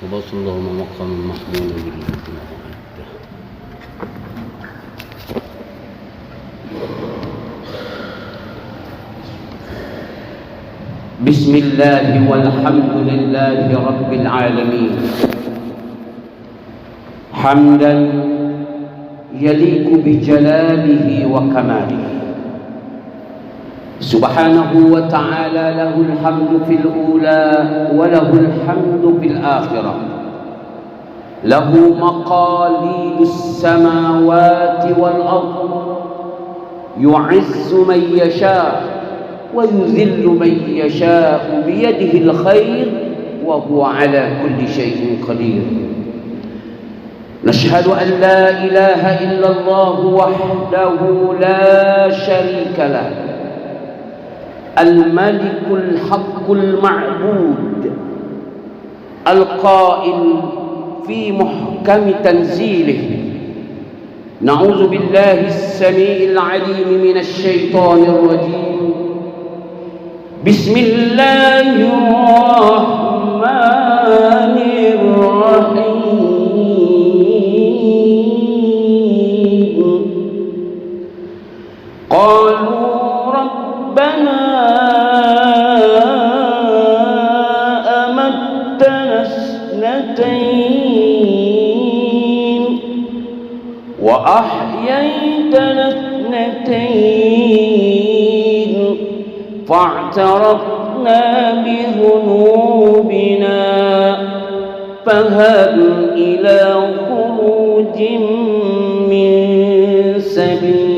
وبص اللهم مقام محمود بالجنة وعده. بسم الله والحمد لله رب العالمين حمدا يليق بجلاله وكماله سبحانه وتعالى. له الحمد في الأولى وله الحمد في الآخرة. له مقاليد السماوات والأرض، يعز من يشاء ويذل من يشاء بيده الخير وهو على كل شيء قدير. نشهد أن لا إله إلا الله وحده لا شريك له، الملك الحق المعبود، القائل في محكم تنزيله: نعوذ بالله السميع العليم من الشيطان الرجيم. بسم الله الرحمن الرحيم. قالوا ربنا أمتنا اثنتين وأحييتنا اثنتين فاعترفنا بذنوبنا فهل إلى خروج من سبيل.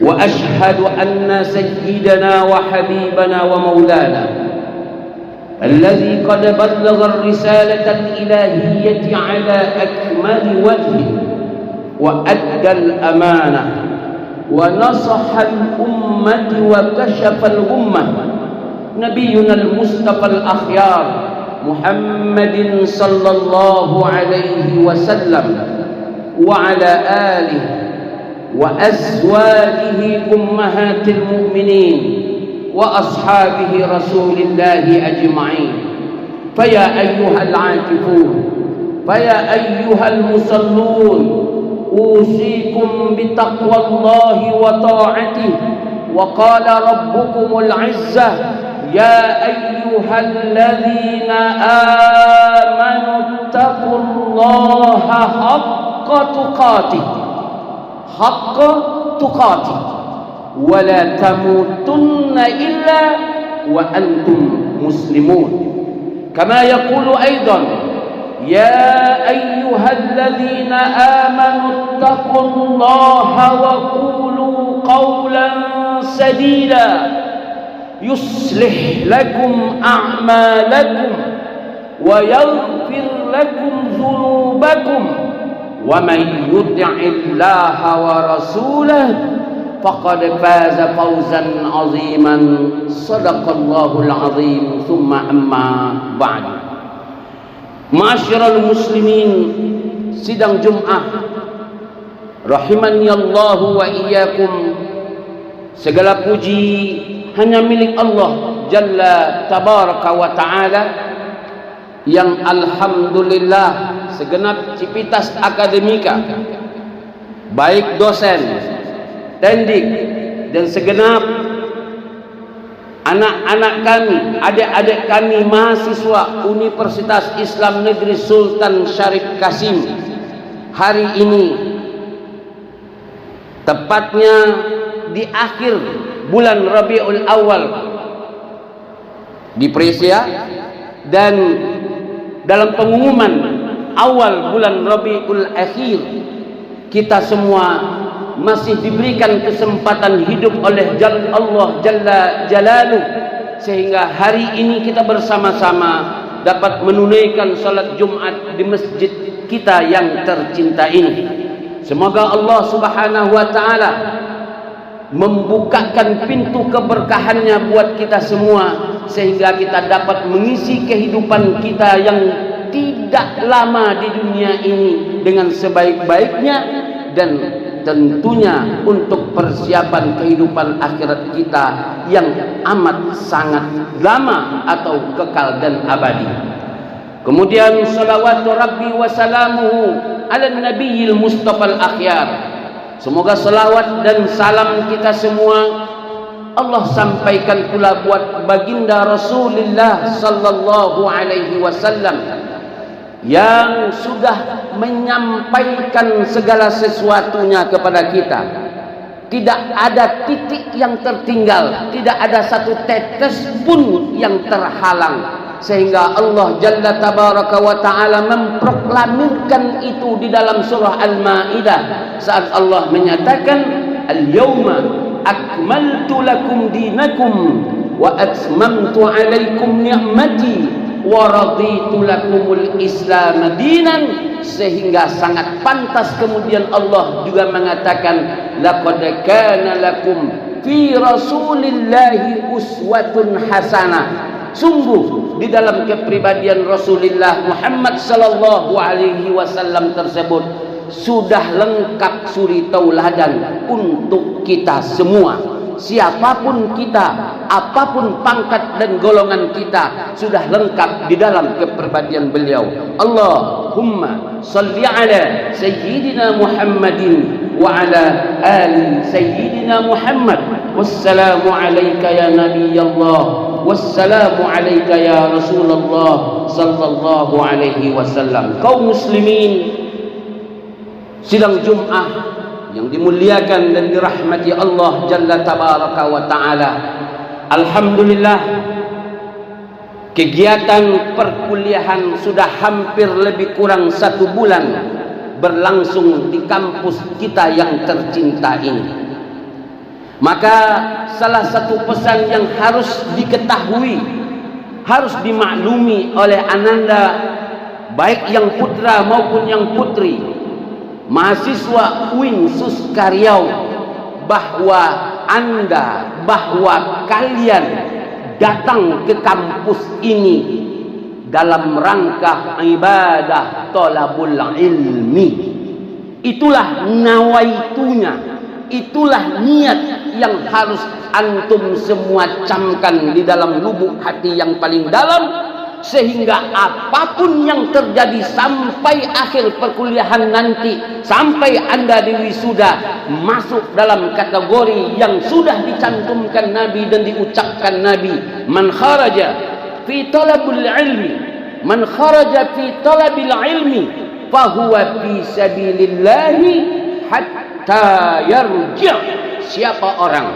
وأشهد أن سيدنا وحبيبنا ومولانا الذي قد بلغ الرسالة الإلهية على أكمل وجه وأدى الأمانة ونصح الأمة وكشف الأمة، نبينا المصطفى الأخيار محمد صلى الله عليه وسلم وعلى آله وأزواجه أمهات المؤمنين وأصحابه رسول الله أجمعين. فيا أيها العاكفون، فيا أيها المصلون، أوصيكم بتقوى الله وطاعته. وقال ربكم العزة: يا أيها الذين آمنوا اتقوا الله حق تقاته، حق تقاته، ولا تموتن إلا وأنتم مسلمون. كما يقول أيضا: يا أيها الذين آمنوا اتقوا الله وقولوا قولا سديدا يصلح لكم أعمالكم ويغفر لكم ذنوبكم ومن يطع الله ورسوله فقد فاز فوزا عظيما. صدق الله العظيم. ثم أما بعد. Ma'asyiral muslimin, sidang Jum'ah rahimani Allah wa iyyakum. Segala puji hanya milik Allah Jalla Tabaraka wa Ta'ala, yang alhamdulillah segenap civitas akademika, baik dosen, tendik, dan segenap anak-anak kami, adik-adik kami mahasiswa Universitas Islam Negeri Sultan Syarif Kasim, hari ini tepatnya di akhir bulan Rabiul Awal di Presia, dan dalam pengumuman awal bulan Rabiul Akhir, kita semua masih diberikan kesempatan hidup oleh Allah Jalla Jalaluh, sehingga hari ini kita bersama-sama dapat menunaikan salat Jumat di masjid kita yang tercinta ini. Semoga Allah Subhanahu wa Ta'ala membukakan pintu keberkahannya buat kita semua, sehingga kita dapat mengisi kehidupan kita yang tidak lama di dunia ini dengan sebaik-baiknya, dan tentunya untuk persiapan kehidupan akhirat kita yang amat sangat lama atau kekal dan abadi. Kemudian salawatu rabbi wa salamuhu ala nabiyil mustafal akhyar. Semoga salawat dan salam kita semua Allah sampaikan pula buat baginda Rasulullah sallallahu alaihi wasallam yang sudah menyampaikan segala sesuatunya kepada kita. Tidak ada titik yang tertinggal, tidak ada satu tetes pun yang terhalang, sehingga Allah Jalla Tabaraka wa Ta'ala memproklamirkan itu di dalam surah Al-Ma'idah saat Allah menyatakan al-yawma akmaltu lakum dinakum wa atmamtu alaikum ni'mati wa raditu lakumul Islam dinan, sehingga sangat pantas kemudian Allah juga mengatakan laqad kana lakum fi rasulillahi uswatun hasanah. Sungguh di dalam kepribadian Rasulullah Muhammad sallallahu alaihi wasallam tersebut sudah lengkap suri tauladan untuk kita semua. Siapapun kita, apapun pangkat dan golongan kita, sudah lengkap di dalam kepribadian beliau. Allahumma salli ala sayyidina Muhammadin wa ala ali sayyidina Muhammad. Wassalamu alayka ya Nabiyallah, wassalamu alayka ya Rasulullah sallallahu alaihi wasallam. Kaum muslimin sidang Jum'ah yang dimuliakan dan dirahmati Allah Jalla Tabaraka wa Ta'ala, alhamdulillah kegiatan perkuliahan sudah hampir lebih kurang 1 bulan berlangsung di kampus kita yang tercinta ini. Maka salah satu pesan yang harus diketahui, harus dimaklumi oleh ananda, baik yang putra maupun yang putri, mahasiswa UIN Suskaryau, bahwa Anda, bahwa kalian datang ke kampus ini dalam rangka ibadah thalabul ilmi. Itulah nawaitunya, itulah niat yang harus antum semua camkan di dalam lubuk hati yang paling dalam, sehingga apapun yang terjadi sampai akhir perkuliahan nanti, sampai Anda di wisuda, masuk dalam kategori yang sudah dicantumkan Nabi dan diucapkan Nabi, man kharaja fi talabul ilmi, man kharaja fi talabil ilmi fahuwa fi sabilillahi hatta yarji'. Siapa orang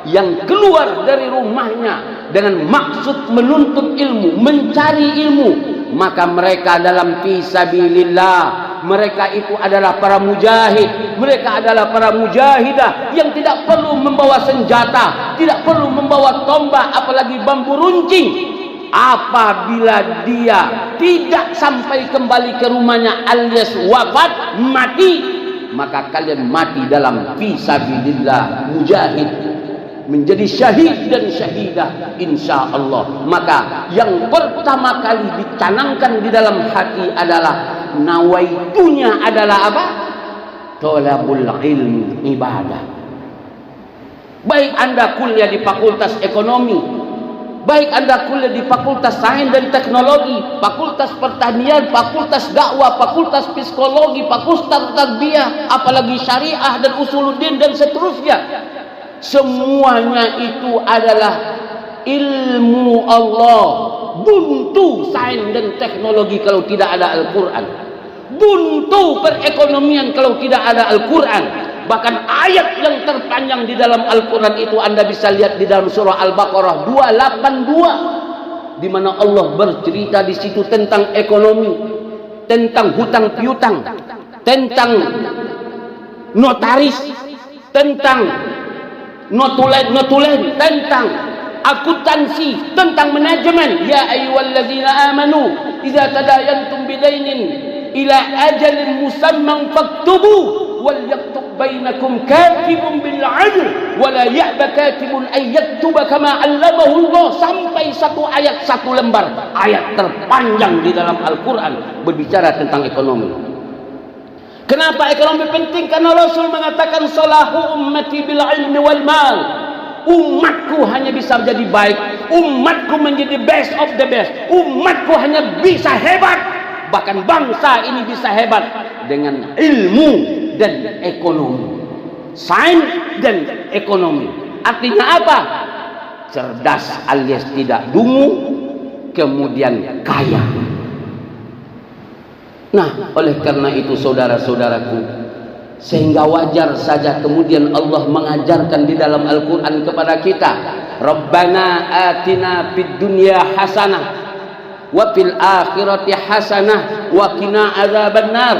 yang keluar dari rumahnya dengan maksud menuntut ilmu, mencari ilmu, maka mereka dalam fisabilillah. Mereka itu adalah para mujahid, mereka adalah para mujahidah yang tidak perlu membawa senjata, tidak perlu membawa tombak, apalagi bambu runcing. Apabila dia tidak sampai kembali ke rumahnya alias wafat, mati, maka kalian mati dalam fisabilillah, mujahid, menjadi syahid dan syahidah insyaallah. Maka yang pertama kali dicanangkan di dalam hati adalah nawaitunya adalah apa? Thalabul ilmi, ibadah. Baik Anda kuliah di Fakultas Ekonomi, baik Anda kuliah di Fakultas Sains dan Teknologi, Fakultas Pertanian, Fakultas Dakwah, Fakultas Psikologi, Fakultas Tarbiyah, apalagi Syariah dan Usuluddin dan seterusnya. Semuanya itu adalah ilmu Allah. Buntu sains dan teknologi kalau tidak ada Al-Quran. Buntu perekonomian kalau tidak ada Al-Quran. Bahkan ayat yang terpanjang di dalam Al-Quran itu Anda bisa lihat di dalam surah Al-Baqarah 282, di mana Allah bercerita di situ tentang ekonomi, tentang hutang piutang, tentang notaris, tentang notulen, tentang akuntansi, tentang manajemen. Ya ayyuhalladzina amanu idza tadayantum bidainin ila ajalin musamman faktubu wal yaktub bainakum katibun bil 'adl wa la ya'ba katibun an yaktuba kama 'allamahu Allah, sampai satu ayat satu lembar, ayat terpanjang di dalam Al-Qur'an berbicara tentang ekonomi. Kenapa ekonomi penting? Karena Rasul mengatakan salahu ummati bil ilmi wal mal. Umatku hanya bisa menjadi baik, umatku menjadi best of the best, umatku hanya bisa hebat, bahkan bangsa ini bisa hebat dengan ilmu dan ekonomi, sains dan ekonomi. Artinya apa? Cerdas alias tidak dungu, kemudian kaya. Nah, oleh karena itu saudara-saudaraku, sehingga wajar saja kemudian Allah mengajarkan di dalam Al-Quran kepada kita, Rabbana atina fid dunya hasanah wa fil akhirati hasanah wa qina adzabannar.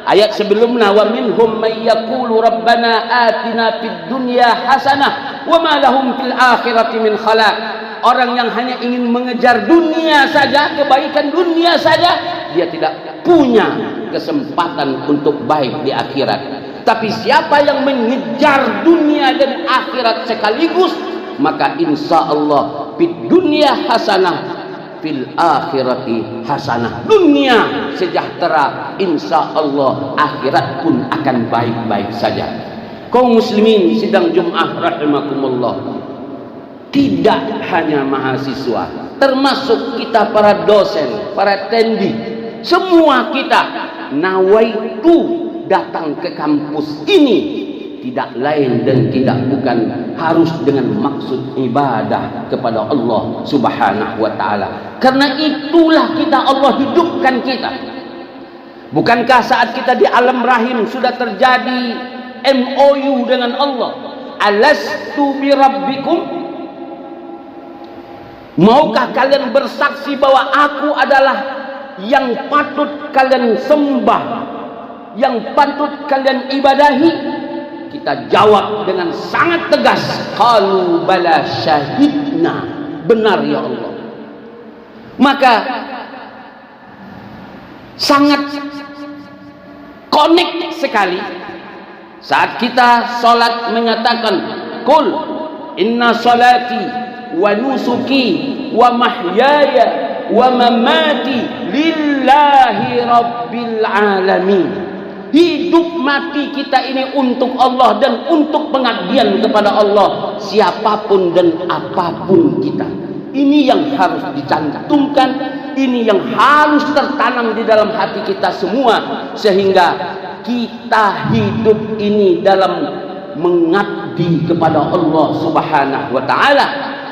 Ayat sebelumnya, wa minhum may yaqulu rabbana atina fid dunya hasanah wa ma lahum fil akhirati min khalaq. Orang yang hanya ingin mengejar dunia saja, kebaikan dunia saja, dia tidak punya kesempatan untuk baik di akhirat. Tapi siapa yang mengejar dunia dan akhirat sekaligus, maka insya Allah fid dunya hasanah, fil akhirati hasanah. Dunia sejahtera, insya Allah akhirat pun akan baik-baik saja. Kaum muslimin sidang Jum'ah rahimakumullah, tidak hanya mahasiswa, termasuk kita para dosen, para tendi, semua kita nawaitu datang ke kampus ini tidak lain dan tidak bukan harus dengan maksud ibadah kepada Allah Subhanahu wa ta'ala. Karena itulah kita, Allah hidupkan kita. Bukankah saat kita di alam rahim sudah terjadi MOU dengan Allah? Alastu bi rabbikum? Maukah kalian bersaksi bahwa aku adalah yang patut kalian sembah, yang patut kalian ibadahi? Kita jawab dengan sangat tegas, qalu bala syahidna, benar ya Allah. Maka sangat connect sekali saat kita salat mengatakan qul inna salati wa nusuki wa mahyaya wa mamati lillahi rabbil alamin. Hidup mati kita ini untuk Allah dan untuk pengabdian kepada Allah, siapapun dan apapun kita. Ini yang harus dicantumkan, ini yang harus tertanam di dalam hati kita semua, sehingga kita hidup ini dalam mengabdi kepada Allah Subhanahu wa ta'ala.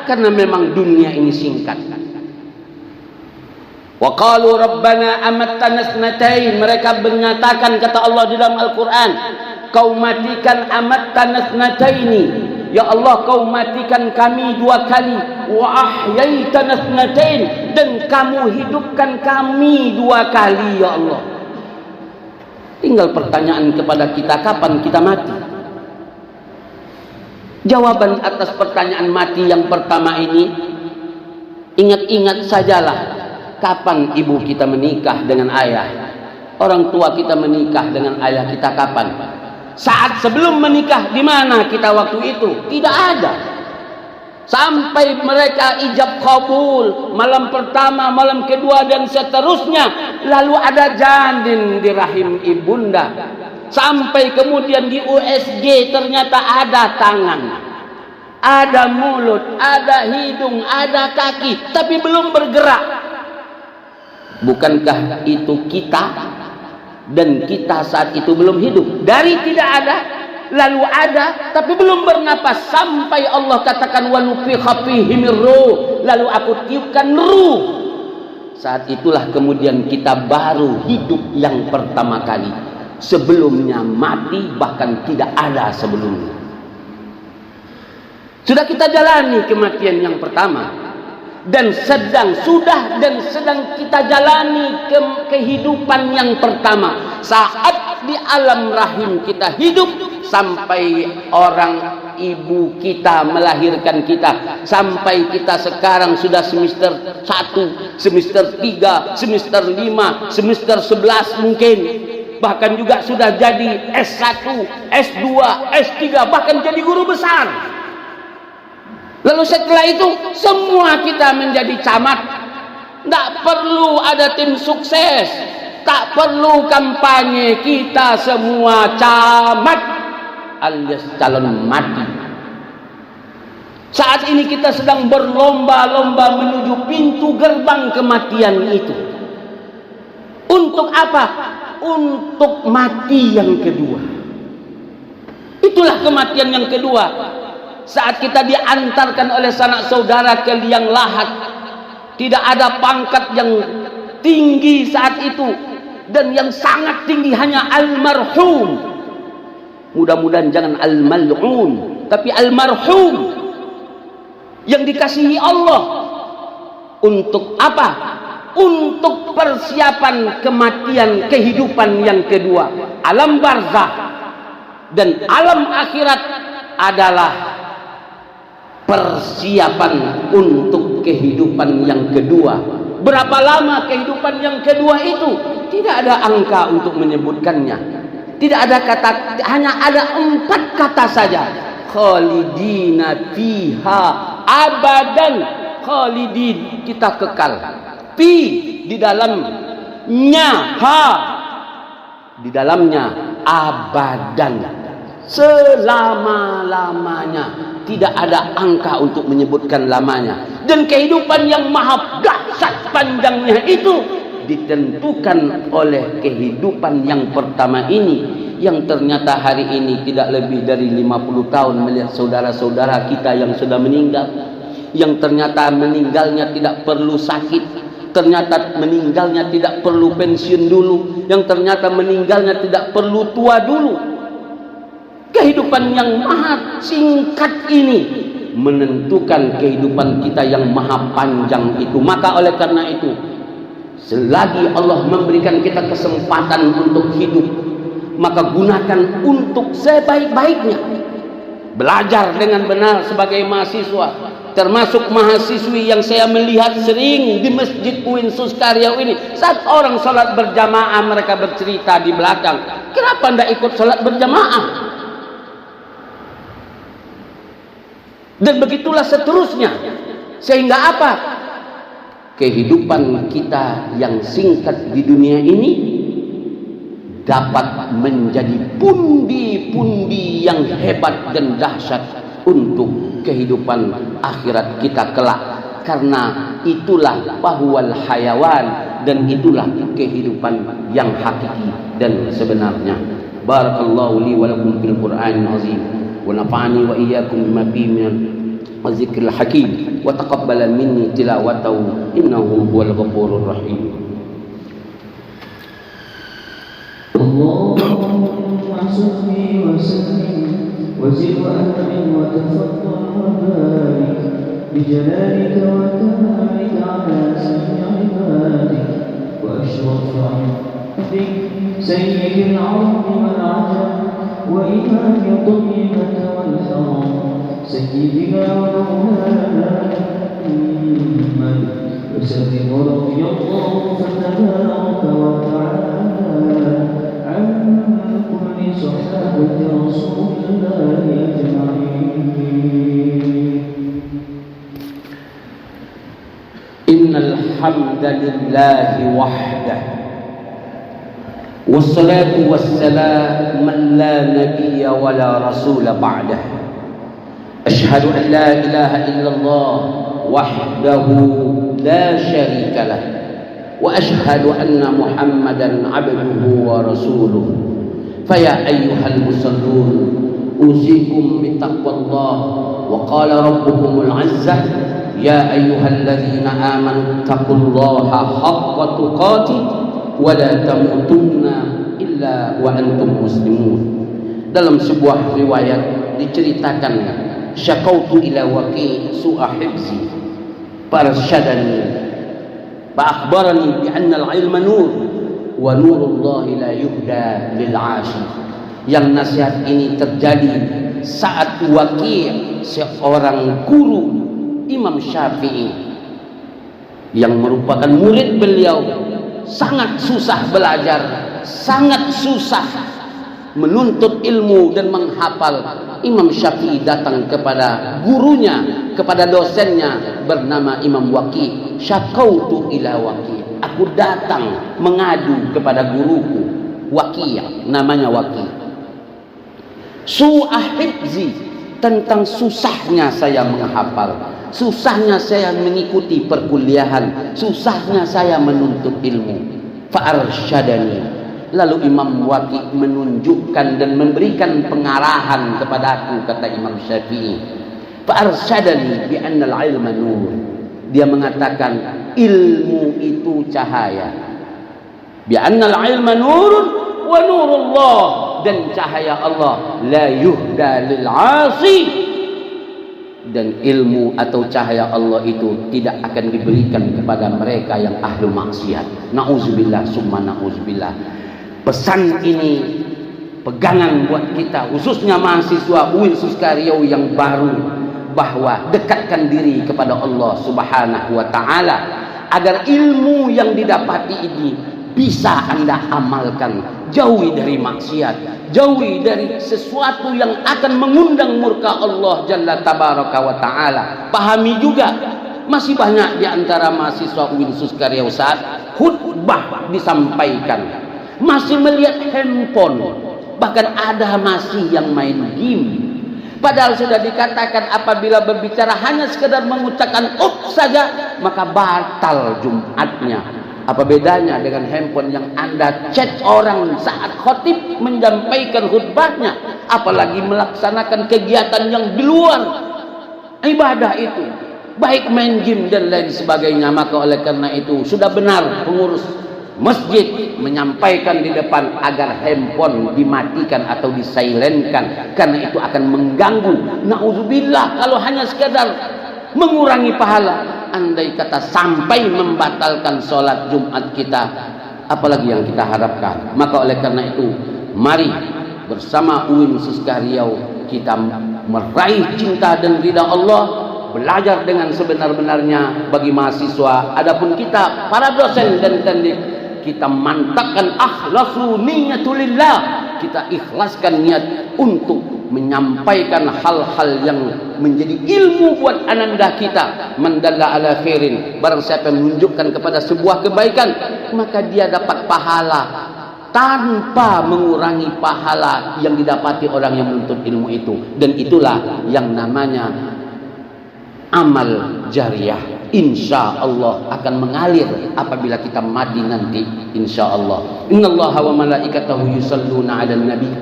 Karena memang dunia ini singkat. Wa qalu rabbana amattana snatain, mereka menyatakan, kata Allah di dalam Al-Quran, kau matikan amattana snataini, ya Allah kau matikan kami 2 kali, wa ahyaitana snatain, dan kamu hidupkan kami 2 kali ya Allah. Tinggal pertanyaan kepada kita, kapan kita mati? Jawaban atas pertanyaan mati yang pertama ini, ingat-ingat sajalah kapan ibu kita menikah dengan ayah, orang tua kita menikah dengan ayah kita kapan? Saat sebelum menikah, di mana kita waktu itu? Tidak ada. Sampai mereka ijab kabul, malam pertama, malam kedua dan seterusnya, lalu ada janin di rahim ibunda. Sampai kemudian di USG ternyata ada tangan, ada mulut, ada hidung, ada kaki, tapi belum bergerak. Bukankah itu kita? Dan kita saat itu belum hidup. Dari tidak ada, lalu ada, tapi belum bernapas. Sampai Allah katakan wa nufikha fihi mir ruh, lalu aku tiupkan ruh. Saat itulah kemudian kita baru hidup yang pertama kali. Sebelumnya mati, bahkan tidak ada sebelumnya. Sudah kita jalani kematian yang pertama, dan sedang kita jalani kehidupan yang pertama. Saat di alam rahim kita hidup, sampai orang ibu kita melahirkan kita, sampai kita sekarang sudah semester 1, semester 3, semester 5, semester 11 mungkin, bahkan juga sudah jadi S1, S2, S3, bahkan jadi guru besar. Lalu setelah itu semua kita menjadi camat. Tidak perlu ada tim sukses, tak perlu kampanye, kita semua camat alias calon mati. Saat ini kita sedang berlomba-lomba menuju pintu gerbang kematian itu. Untuk apa? Untuk mati yang kedua. Itulah kematian yang kedua. Saat kita diantarkan oleh sanak saudara ke liang lahat, tidak ada pangkat yang tinggi saat itu, dan yang sangat tinggi hanya almarhum. Mudah-mudahan jangan al-mal'un, tapi almarhum yang dikasihi Allah. Untuk apa? Untuk persiapan kematian kehidupan yang kedua. Alam barzah dan alam akhirat adalah persiapan untuk kehidupan yang kedua. Berapa lama kehidupan yang kedua itu? Tidak ada angka untuk menyebutkannya. Tidak ada kata, hanya ada 4 kata saja. Khalidina fiha abadan. Khalidin, kita kekal. Fi, di dalamnya. Ha, di dalamnya. Abadan, selama-lamanya. Tidak ada angka untuk menyebutkan lamanya. Dan kehidupan yang maha dahsyat panjangnya itu ditentukan oleh kehidupan yang pertama ini, yang ternyata hari ini tidak lebih dari 50 tahun melihat saudara-saudara kita yang sudah meninggal, yang ternyata meninggalnya tidak perlu sakit, ternyata meninggalnya tidak perlu pensiun dulu, yang ternyata meninggalnya tidak perlu tua dulu. Kehidupan yang maha singkat ini menentukan kehidupan kita yang maha panjang itu. Maka oleh karena itu, selagi Allah memberikan kita kesempatan untuk hidup, maka gunakan untuk sebaik-baiknya. Belajar dengan benar sebagai mahasiswa, termasuk mahasiswi yang saya melihat sering di Masjid UIN Suskaryau ini. Saat orang sholat berjamaah, mereka bercerita di belakang, kenapa anda ikut sholat berjamaah? Dan begitulah seterusnya. Sehingga apa? Kehidupan kita yang singkat di dunia ini dapat menjadi pundi-pundi yang hebat dan dahsyat untuk kehidupan akhirat kita kelak. Karena itulah bahwal hayawan, dan itulah kehidupan yang hakiki dan sebenarnya. Barakallahu li wa lakum fil Qur'anil azim. ونفعني وإياكم بما فيه من الذكر الحكيم وتقبل مني تلاوته إنه هو الغفور الرحيم. اللهم صل وسلم وزد وأكرم وتفضل وبارك بجلالك وكمالك على سيد عبادك وأشرف عبادك سيد العرب والعجم وإمام الطيبة والحرام سيدنا ومولانا محمد وسلم رضي الله فتبارك وتعالى عن كل صحابة رسول الله أجمعين. إن الحمد لله وحده والصلاة والسلام من لا نبي ولا رسول بعده. أشهد أن لا إله إلا الله وحده لا شريك له وأشهد أن محمدا عبده ورسوله. فيا أيها المصلون أوصيكم بتقوى الله. وقال ربكم العزة يا أيها الذين آمنوا اتقوا الله حق تقاته wala tamutunna illa wa antum muslimun. Dalam sebuah riwayat diceritakan, syakautu ila waqi su'a hifzi farsyadani fa akhbarani bi anna al-ilma nur wa nurullahi la yuhda lil 'ashi. Yang nasihat ini terjadi saat Waqi', seorang guru Imam Syafi'i yang merupakan murid beliau, sangat susah belajar, sangat susah menuntut ilmu dan menghafal. Imam Syafi'i datang kepada gurunya, kepada dosennya bernama Imam Waqi'. Syakautu ila Waqi', aku datang mengadu kepada guruku Waqi', namanya Waqi'. Su'ah hifzi, tentang susahnya saya menghafal, susahnya saya mengikuti perkuliahan, susahnya saya menuntut ilmu. Fa'arsyadani, lalu Imam Waqi' menunjukkan dan memberikan pengarahan kepadaku, kata Imam Syafi'i. Fa'arsyadani bi annal ilma nur, dia mengatakan ilmu itu cahaya. Bi annal ilma nurun wa nurullah, dan cahaya Allah la yuhda lil 'asi, dan ilmu atau cahaya Allah itu tidak akan diberikan kepada mereka yang ahlu maksiat. Nauzubillah summa nauzubillah. Pesan ini pegangan buat kita, khususnya mahasiswa UIN Suskario yang baru, bahwa dekatkan diri kepada Allah Subhanahu wa taala agar ilmu yang didapati ini bisa Anda amalkan. Jauhi dari maksiat, jauhi dari sesuatu yang akan mengundang murka Allah Jalla Tabaraka wa Ta'ala. Pahami juga, masih banyak di antara mahasiswa UIN Suskario saat khutbah disampaikan masih melihat handphone, bahkan ada masih yang main game. Padahal sudah dikatakan apabila berbicara hanya sekedar mengucapkan saja, maka batal Jumatnya. Apa bedanya dengan handphone yang Anda chat orang saat khotib menyampaikan khutbahnya, apalagi melaksanakan kegiatan yang di luar ibadah itu, baik main game dan lain sebagainya. Maka oleh karena itu sudah benar pengurus masjid menyampaikan di depan agar handphone dimatikan atau disilentkan, karena itu akan mengganggu. Nauzubillah, kalau hanya sekadar mengurangi pahala, andai kata sampai membatalkan sholat Jumat kita, apalagi yang kita harapkan. Maka oleh karena itu, mari bersama UIN Suskario kita meraih cinta dan ridha Allah, belajar dengan sebenar-benarnya bagi mahasiswa. Adapun kita para dosen dan tendik, kita mantapkan akhlasu niyatulillah, kita ikhlaskan niat untuk menyampaikan hal-hal yang menjadi ilmu buat ananda kita. Mandalla ala khairin, barang siapa yang menunjukkan kepada sebuah kebaikan, maka dia dapat pahala tanpa mengurangi pahala yang didapati orang yang menuntut ilmu itu. Dan itulah yang namanya amal jariyah. Insya Allah akan mengalir apabila kita mati nanti, insya Allah. Innallaha wa malaikatahu yusalluna 'alan nabi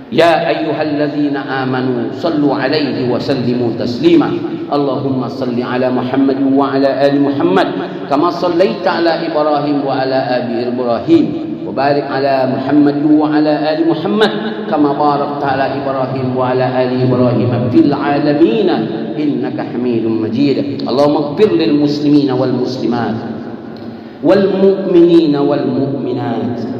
ya ayyuhalladzina amanu sallu 'alaihi wa sallimu taslima. Allahumma salli 'ala Muhammad wa 'ala ali Muhammad kama sallaita 'ala Ibrahim wa 'ala ali Ibrahim wa barik 'ala Muhammad wa 'ala ali Muhammad kama barakta 'ala Ibrahim wa 'ala ali Ibrahim fil 'alamin innaka Hamidum Majid. Allahumma ighfir lil muslimina wal muslimat wal mu'minina wal mu'minat